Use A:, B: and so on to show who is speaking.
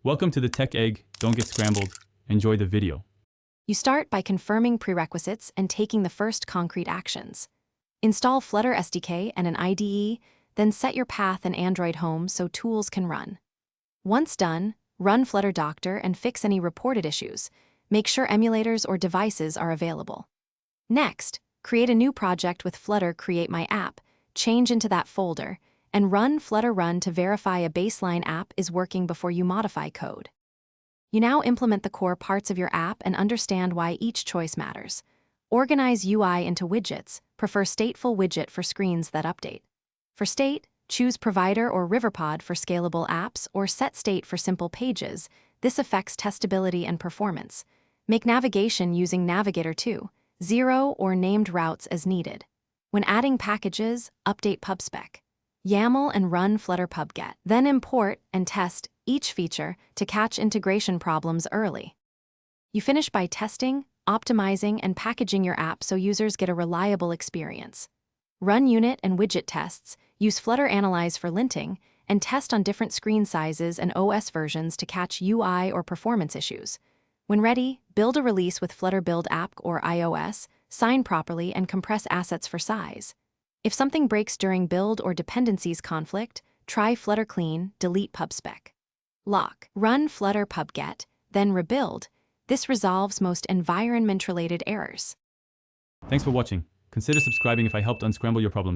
A: Welcome to the Tech Egg. Don't get scrambled. Enjoy the video.
B: You start by confirming prerequisites and taking the first concrete actions. Install Flutter SDK and an IDE, then set your path and Android home so tools can run. Once done, run Flutter Doctor and fix any reported issues. Make sure emulators or devices are available. Next, create a new project with Flutter Create My App, change into that folder, and run Flutter Run to verify a baseline app is working before you modify code. You now implement the core parts of your app and understand why each choice matters. Organize UI into widgets. Prefer stateful widget for screens that update. For state, choose provider or riverpod for scalable apps or set state for simple pages. This affects testability and performance. Make navigation using Navigator 2, 0 or named routes as needed. When adding packages, update pubspec. YAML and run Flutter pubget. Then import and test each feature to catch integration problems early. You finish by testing, optimizing, and packaging your app so users get a reliable experience. Run unit and widget tests, use Flutter Analyze for linting, and test on different screen sizes and OS versions to catch UI or performance issues. When ready, build a release with Flutter Build App or iOS, sign properly, and compress assets for size. If something breaks during build or dependencies conflict, try Flutter Clean, delete pubspec. Lock. Run Flutter pubget, then rebuild. This resolves most environment-related errors.
A: Thanks for watching. Consider subscribing if I helped unscramble your problems.